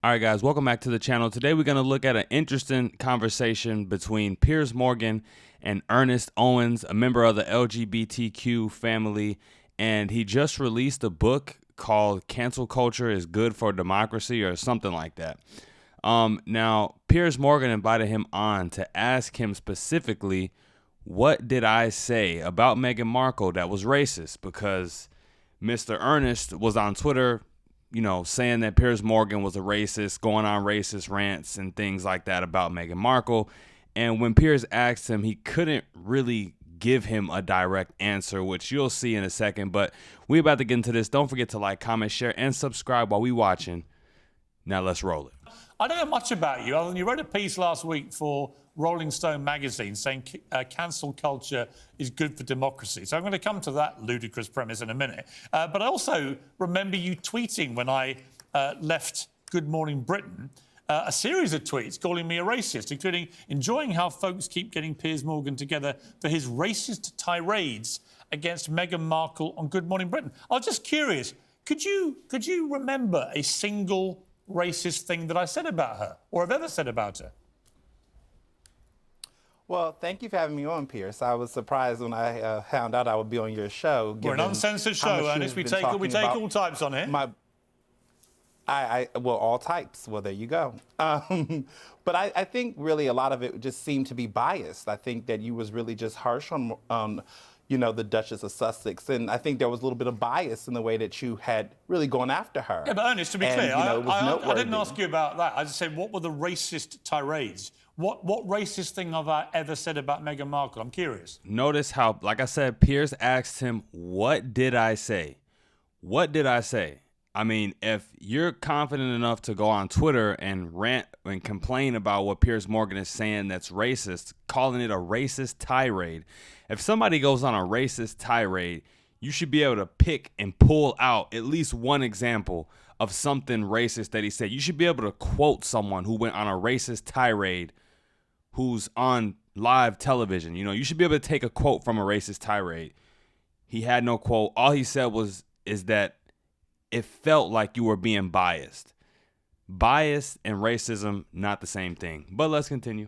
All right, guys, welcome back to the channel. Today, we're going to look at an interesting conversation between Piers Morgan and Ernest Owens, a member of the LGBTQ family. And he just released a book called Cancel Culture is Good for Democracy or something like that. Now, Piers Morgan invited him on to ask him specifically, what did I say about Meghan Markle that was racist? Because Mr. Ernest was on Twitter, saying that Piers Morgan was a racist, going on racist rants and things like that about Meghan Markle. And when Piers asked him, he couldn't really give him a direct answer, which you'll see in a second. But we're about to get into this. Don't forget to like, comment, share, and subscribe while we watching. Now let's roll it. I don't know much about you, other than you wrote a piece last week for Rolling Stone magazine saying cancel culture is good for democracy. So I'm going to come to that ludicrous premise in a minute. But I also remember you tweeting when I left Good Morning Britain, a series of tweets calling me a racist, including enjoying how folks keep getting Piers Morgan together for his racist tirades against Meghan Markle on Good Morning Britain. I was just curious, could you remember a single racist thing that I said about her or have ever said about her? Well, thank you for having me on, Piers. I was surprised when I found out I would be on your show. We're an uncensored show, Ernest. We take all types on here. Well, all types. Well, there you go. But I think really a lot of it just seemed to be biased. I think that you was really just harsh on the Duchess of Sussex. And I think there was a little bit of bias in the way that you had really gone after her. Yeah, but Ernest, to be clear, I didn't ask you about that. I just said, what were the racist tirades? What racist thing have I ever said about Meghan Markle? I'm curious. Notice how, like I said, Piers asked him, what did I say? What did I say? I mean, if you're confident enough to go on Twitter and rant and complain about what Piers Morgan is saying that's racist, calling it a racist tirade, if somebody goes on a racist tirade, you should be able to pick and pull out at least one example of something racist that he said. You should be able to quote someone who went on a racist tirade who's on live television. You should be able to take a quote from a racist tirade. He had no quote. All he said is that it felt like you were being biased. Bias and racism, not the same thing. But let's continue.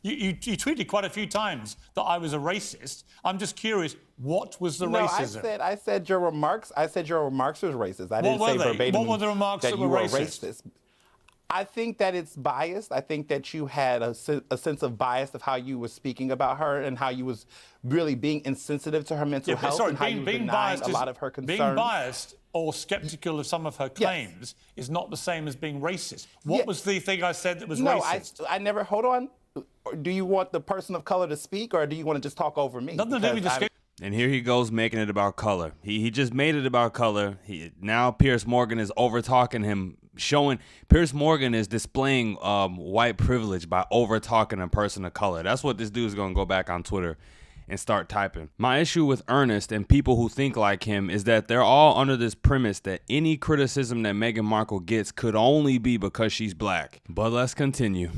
You tweeted quite a few times that I was a racist. I'm just curious, what was the racism? I said your remarks. I said your remarks was racist. I didn't say verbatim. What were the remarks that were racist? I think that it's biased. I think that you had a sense of bias of how you were speaking about her and how you was really being insensitive to her mental health and how you were denying a lot of her concerns. Being biased or sceptical of some of her claims is not the same as being racist. What was the thing I said that was racist? I never, hold on. Do you want the person of color to speak or do you want to just talk over me? Nothing to do with the And here he goes making it about color. He just made it about color. Now Piers Morgan is over-talking him, showing Piers Morgan is displaying white privilege by over-talking a person of color. That's what this dude is going to go back on Twitter and start typing. My issue with Ernest and people who think like him is that they're all under this premise that any criticism that Meghan Markle gets could only be because she's black. But let's continue.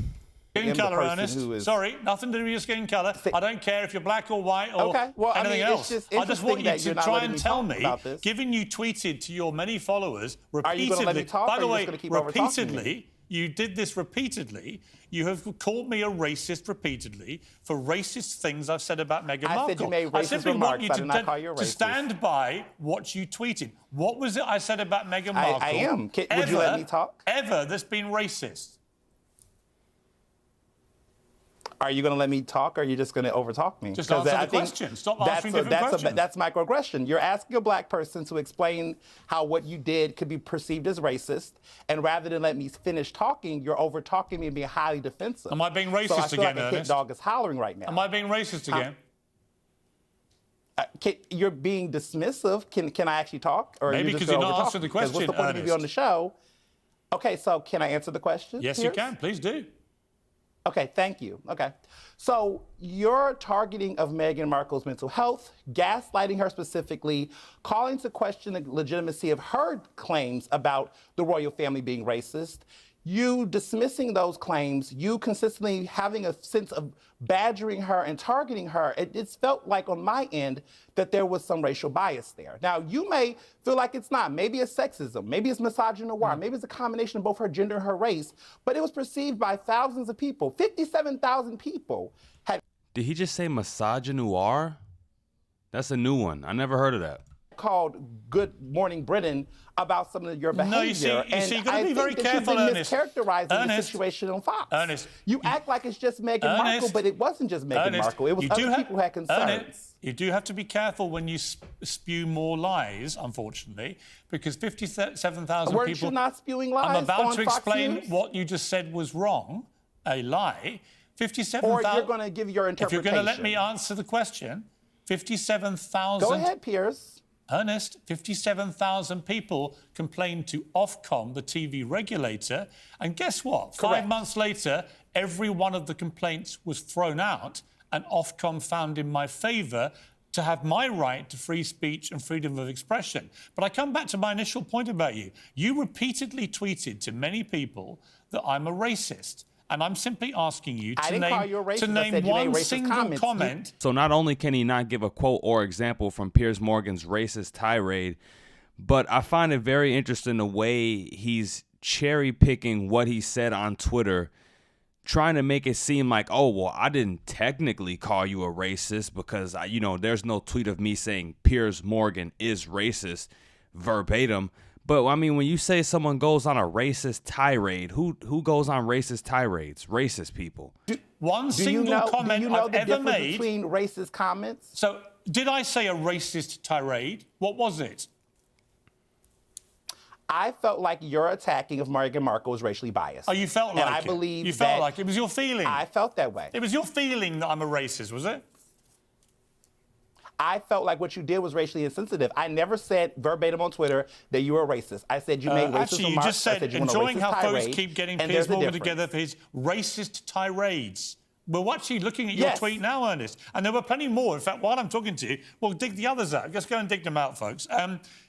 Skin colour, Ernest. Sorry, nothing to do with your skin colour. I don't care if you're black or white or anything else. I just want you to try and tell me, given you tweeted to your many followers repeatedly. Are you going to let me talk? By the way, repeatedly, you did this repeatedly. You have called me a racist repeatedly for racist things I've said about Meghan Markle. I said you made racist remarks. I did not call you a racist. To stand by what you tweeted. What was it I said about Meghan Markle? I am. Would you let me talk? Ever that's been racist? Are you going to let me talk, or are you just going to overtalk me? Just answer the question. Stop asking different questions. That's microaggression. You're asking a black person to explain how what you did could be perceived as racist, and rather than let me finish talking, you're over-talking me and being highly defensive. Am I being racist again, Ernest? Hit dog is hollering right now. Am I being racist again? You're being dismissive. Can I actually talk? Or maybe because you're not answering the question, what's the point of you on the show? Okay, so can I answer the question? Yes, you can. Please do. Okay, thank you. Okay. So your targeting of Meghan Markle's mental health, gaslighting her specifically, calling to question the legitimacy of her claims about the royal family being racist, you dismissing those claims, you consistently having a sense of badgering her and targeting her, it's felt like on my end that there was some racial bias there. Now, you may feel like it's not. Maybe it's sexism, maybe it's misogynoir, maybe it's a combination of both her gender and her race, but it was perceived by thousands of people. 57,000 people had... Did he just say misogynoir? That's a new one. I never heard of that. Called Good Morning Britain about some of your behavior. No, you see, you've got to be very careful, Ernest. Mischaracterizing the situation on Fox. Ernest, you act like it's just Meghan Markle, but it wasn't just Meghan Markle. It was other people who had concerns. Ernest, you do have to be careful when you spew more lies, unfortunately, because 57,000 Weren't people... you not spewing lies? I'm about to Fox explain News? what you just said was wrong, a lie. 57,000... Or you're going to give your interpretation. If you're going to let me answer the question, 57,000... Go ahead, Piers. Ernest, 57,000 people complained to Ofcom, the TV regulator, and guess what? Correct. 5 months later, every one of the complaints was thrown out, and Ofcom found in my favour to have my right to free speech and freedom of expression. But I come back to my initial point about you. You repeatedly tweeted to many people that I'm a racist. And I'm simply asking you to name one single comment. So not only can he not give a quote or example from Piers Morgan's racist tirade, but I find it very interesting the way he's cherry picking what he said on Twitter, trying to make it seem like, oh, well, I didn't technically call you a racist because, there's no tweet of me saying Piers Morgan is racist verbatim. But, I mean, when you say someone goes on a racist tirade, who goes on racist tirades? Racist people. One single comment I've ever made... between racist comments? So, did I say a racist tirade? What was it? I felt like your attacking of Meghan Markle was racially biased. Oh, you felt like it? And I believe you felt like it. It was your feeling. I felt that way. It was your feeling that I'm a racist, was it? I felt like what you did was racially insensitive. I never said verbatim on Twitter that you were a racist. I said you made racist actually, remarks. You just said enjoying how folks tirade, keep getting Piers Morgan together for his racist tirades. We're actually looking at your tweet now, Ernest. And there were plenty more. In fact, while I'm talking to you, we'll dig the others out. Just go and dig them out, folks.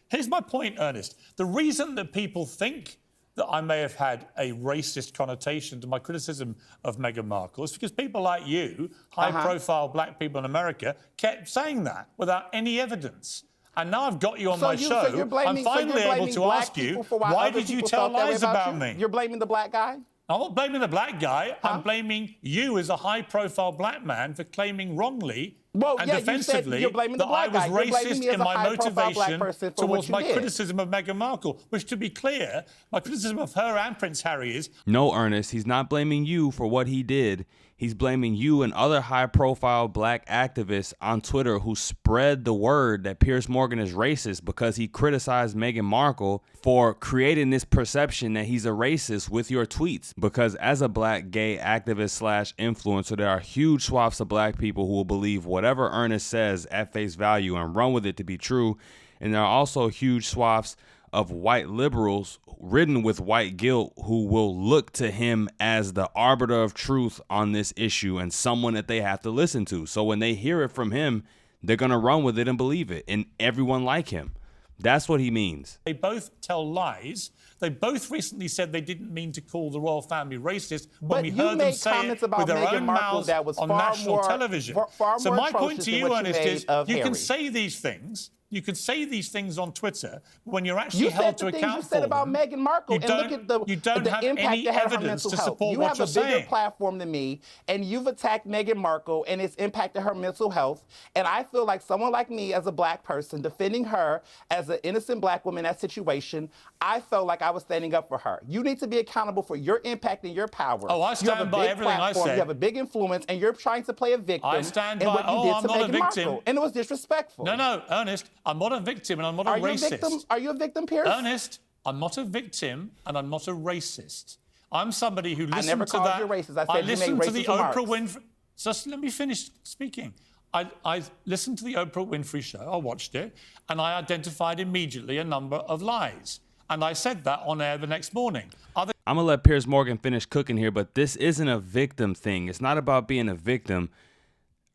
Here's my point, Ernest. The reason that people think that I may have had a racist connotation to my criticism of Meghan Markle is because people like you, high-profile black people in America, kept saying that without any evidence. And now I've got you on my show, I'm finally able to ask you, why did you tell lies about me? You're blaming the black guy? I'm not blaming the black guy. I'm blaming you as a high-profile black man for claiming wrongly and defensively that I was racist in my motivation towards my criticism of Meghan Markle, which, to be clear, my criticism of her and Prince Harry is... No, Ernest, he's not blaming you for what he did. He's blaming you and other high-profile black activists on Twitter who spread the word that Piers Morgan is racist because he criticized Meghan Markle for creating this perception that he's a racist with your tweets. Because as a black gay activist slash influencer, there are huge swaths of black people who will believe whatever Ernest says at face value and run with it to be true. And there are also huge swaths of white liberals ridden with white guilt who will look to him as the arbiter of truth on this issue and someone that they have to listen to. So when they hear it from him, they're going to run with it and believe it. And everyone like him. That's what he means. They both tell lies. They both recently said they didn't mean to call the royal family racist when we heard them say it with their own mouths on national television. So my point to you, Ernest, is you can say these things. You can say these things on Twitter, but when you're actually held to account for them, you said about Meghan Markle, and look at the impact that had on her mental health. You have a bigger platform than me, and you've attacked Meghan Markle, and it's impacted her mental health. And I feel like someone like me, as a black person, defending her as an innocent black woman in that situation, I felt like I was standing up for her. You need to be accountable for your impact and your power. Oh, I stand by everything I said. You have a big influence, and you're trying to play a victim. I stand by. What you did to Meghan Markle, and it was disrespectful. No, Ernest. I'm not a victim and I'm not a racist. Are you a victim, Piers? Ernest, I'm not a victim and I'm not a racist. I'm somebody who listened to that. I never called you racist. I said you made racist remarks. Oprah Winfrey. Just let me finish speaking. I listened to the Oprah Winfrey show. I watched it, and I identified immediately a number of lies. And I said that on air the next morning. I'm going to let Piers Morgan finish cooking here, but this isn't a victim thing. It's not about being a victim.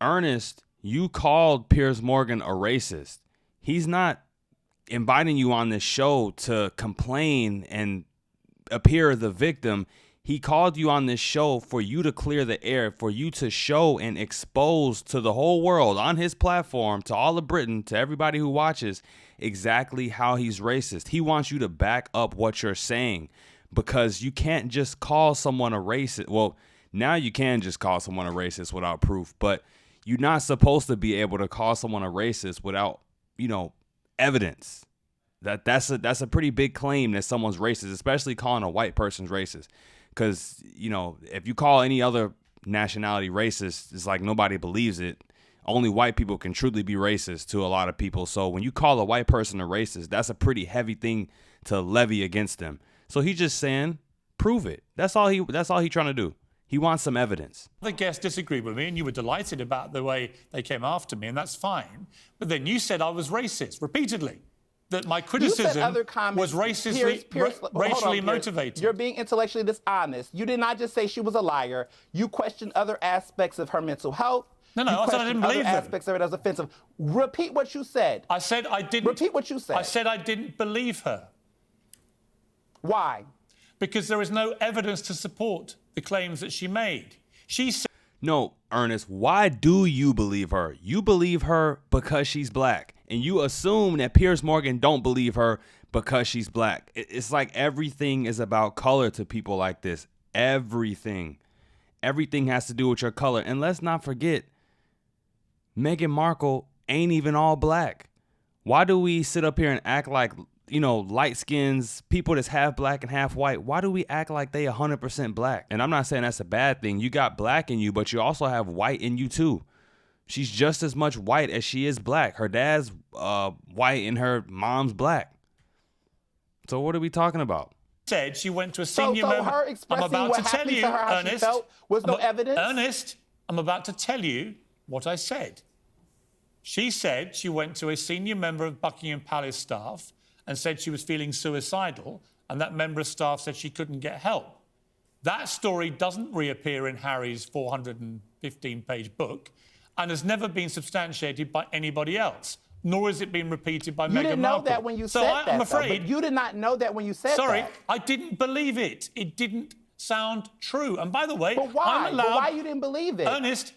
Ernest, you called Piers Morgan a racist. He's not inviting you on this show to complain and appear the victim. He called you on this show for you to clear the air, for you to show and expose to the whole world on his platform, to all of Britain, to everybody who watches, exactly how he's racist. He wants you to back up what you're saying, because you can't just call someone a racist. Well, now you can just call someone a racist without proof, but you're not supposed to be able to call someone a racist without, evidence. That's a pretty big claim that someone's racist, especially calling a white person's racist. Because, if you call any other nationality racist, it's like nobody believes it. Only white people can truly be racist to a lot of people. So when you call a white person a racist, that's a pretty heavy thing to levy against them. So he's just saying, prove it. That's all he trying to do. He wants some evidence. The guests disagreed with me, and you were delighted about the way they came after me, and that's fine. But then you said I was racist repeatedly. That my criticism was racially motivated. You're being intellectually dishonest. You did not just say she was a liar. You questioned other aspects of her mental health. No, I said I didn't believe them. Aspects of it as offensive. Repeat what you said. I said I didn't. Repeat what you said. I said I didn't believe her. Why? Because there is no evidence to support the claims that she made. She said... No, Ernest, why do you believe her? You believe her because she's black. And you assume that Piers Morgan don't believe her because she's black. It's like everything is about color to people like this. Everything. Everything has to do with your color. And let's not forget, Meghan Markle ain't even all black. Why do we sit up here and act like, light skins, people that's half black and half white? Why do we act like they 100% black? And I'm not saying that's a bad thing. You got black in you, but you also have white in you too. She's just as much white as she is black. Her dad's white and her mom's black. So what are we talking about? Said she went to a senior member. Her expressing I'm about to tell you, to her, how Ernest, she felt, was no evidence? Ernest, I'm about to tell you what I said. She said she went to a senior member of Buckingham Palace staff and said she was feeling suicidal, and that member of staff said she couldn't get help. That story doesn't reappear in Harry's 415-page book and has never been substantiated by anybody else, nor has it been repeated by Meghan Markle. You didn't know that when you said that, I'm afraid... but you did not know that when you said that. Sorry, I didn't believe it. It didn't sound true. And by the way, but why? I'm allowed... But why you didn't believe it? Ernest,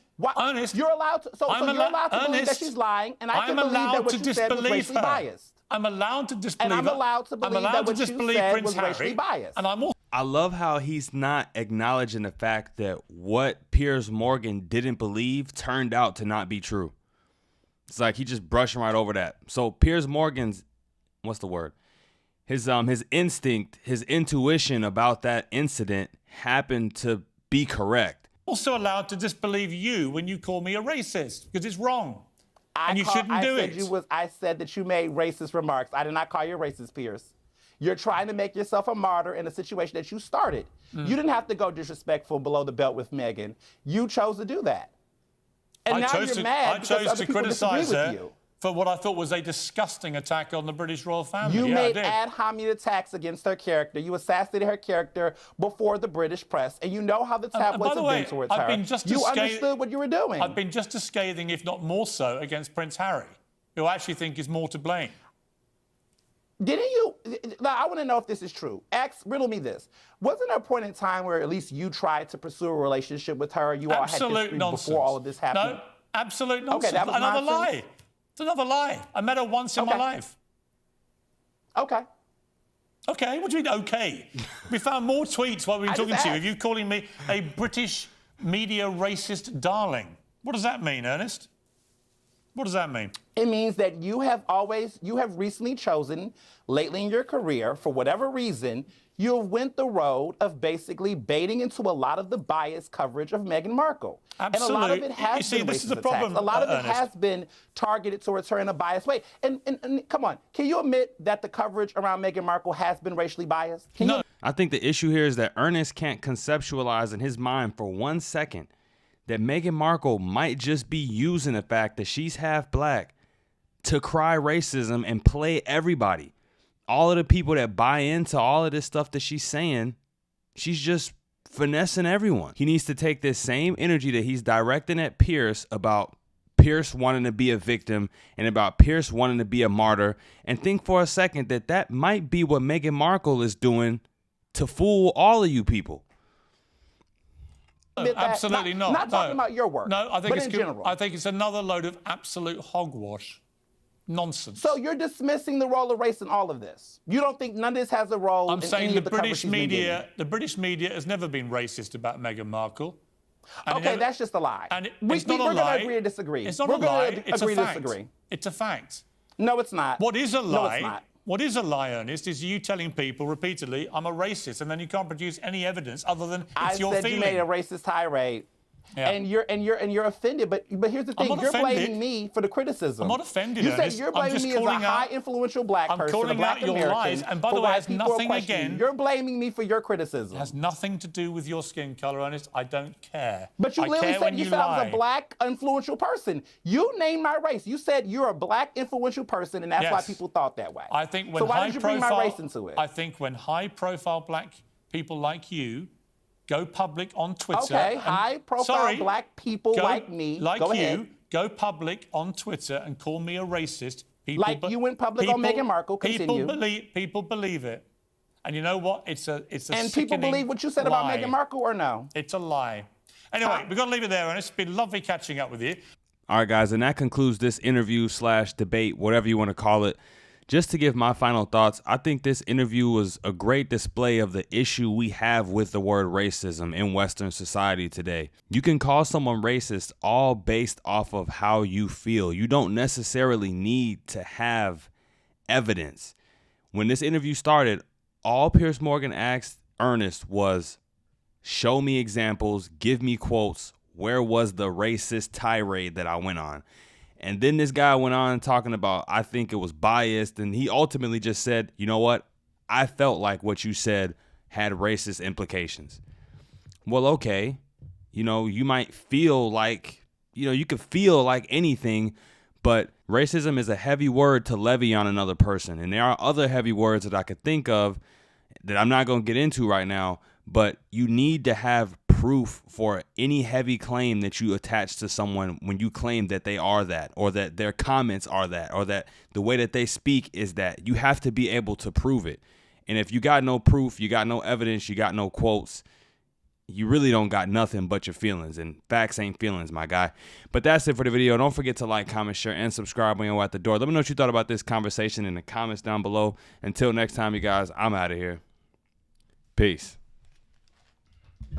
you're allowed to... So you're allowed to believe that she's lying, and I can believe that what you said was racially biased. I'm allowed to disbelieve her. And I'm allowed to believe that what you said was racially biased. And I'm also... I love how he's not acknowledging the fact that what Piers Morgan didn't believe turned out to not be true. It's like he just brushing right over that. So Piers Morgan's, what's the word? His instinct, his intuition about that incident happened to be correct. Also allowed to disbelieve you when you call me a racist, because it's wrong. And you shouldn't do it. I said that you made racist remarks. I did not call you a racist, Piers. You're trying to make yourself a martyr in a situation that you started. You didn't have to go disrespectful below the belt with Meghan. You chose to do that. And now you're mad because other people disagree with you. For what I thought was a disgusting attack on the British royal family. You made ad hominem attacks against her character. You assassinated her character before the British press. And you know how the tabloids have been towards her. You understood what you were doing. I've been just as scathing, if not more so, against Prince Harry, who I actually think is more to blame. Didn't you? Now, I want to know if this is true. Riddle me this. Wasn't there a point in time where at least you tried to pursue a relationship with her? You all had history before all of this happened? No, absolute nonsense. Okay, that was another nonsense. lie. It's another lie. I met her once in my life. Okay. Okay, what do you mean, okay? We found more tweets while we were talking to you. Are you calling me a British media racist darling? What does that mean, Ernest? What does that mean? It means that you have recently chosen, lately in your career, for whatever reason, you went the road of basically baiting into a lot of the biased coverage of Meghan Markle. Absolutely. And a lot of it has been this is racist the problem, attacks. A lot of it Ernest. has been targeted towards her in a biased way. And come on, can you admit that the coverage around Meghan Markle has been racially biased? No. I think the issue here is that Ernest can't conceptualize in his mind for 1 second that Meghan Markle might just be using the fact that she's half black to cry racism and play everybody. All of the people that buy into all of this stuff that she's saying, she's just finessing everyone. He needs to take this same energy that he's directing at Piers about Piers wanting to be a victim and about Piers wanting to be a martyr, and think for a second that that might be what Meghan Markle is doing to fool all of you people. No, absolutely not. Not talking about your work. No, I think but it's in good. general. I think it's another load of absolute hogwash. Nonsense. So you're dismissing the role of race in all of this. You don't think none of this has a role I'm in saying any the of the coverage British she's been getting? media, the British media has never been racist about Meghan Markle. And Okay, that's just a lie. And We're it's not a going to lie. agree to disagree. It's not We're a lie. going to It's agree a to fact. disagree. It's a fact. No, it's not. What is a lie? No, it's not. What is a lie, Ernest, is you telling people repeatedly, I'm a racist, and then you can't produce any evidence other than it's your I said feeling. you made a racist tirade. Yeah. And you're offended, but here's the thing: not you're offended. blaming me for the criticism. I'm not offended, You said Ernest. you're I'm blaming just me as a calling out- high influential black I'm person, calling a black out your American, lies, and by the for way, why it has people are nothing questioning again- you. You're blaming me for your criticism. It has nothing to do with your skin colour, Ernest. I don't care. But you I literally care said when you you said I was lie. a black influential person. You named my race. You said you're a black influential person, and that's why Yes. people thought that way. I think when so why high did you bring profile, my race into it? I think when high-profile black people like you go public on Twitter. Okay, and- high-profile Sorry, black people go- like me. like Go you, ahead. go public on Twitter and call me a racist. People Like you went public on Meghan Markle. Continue. People believe it, and you know what? It's a And people sickening believe what you said lie. about Meghan Markle, or no? It's a lie. Anyway, we've got to leave it there, and it's been lovely catching up with you. All right, guys, and that concludes this interview / debate, whatever you want to call it. Just to give my final thoughts, I think this interview was a great display of the issue we have with the word racism in Western society today. You can call someone racist all based off of how you feel. You don't necessarily need to have evidence. When this interview started, all Piers Morgan asked Ernest was, show me examples, give me quotes. Where was the racist tirade that I went on? And then this guy went on talking about, I think it was biased. And he ultimately just said, you know what? I felt like what you said had racist implications. Well, okay. You know, you might feel like, you could feel like anything, but racism is a heavy word to levy on another person. And there are other heavy words that I could think of that I'm not going to get into right now, but you need to have proof for any heavy claim that you attach to someone when you claim that they are that, or that their comments are that, or that the way that they speak is that. You have to be able to prove it. And if you got no proof, you got no evidence, you got no quotes, you really don't got nothing but your feelings. And facts ain't feelings, my guy. But that's it for the video. Don't forget to like, comment, share, and subscribe when you're at the door. Let me know what you thought about this conversation in the comments down below. Until next time, you guys, I'm out of here. Peace.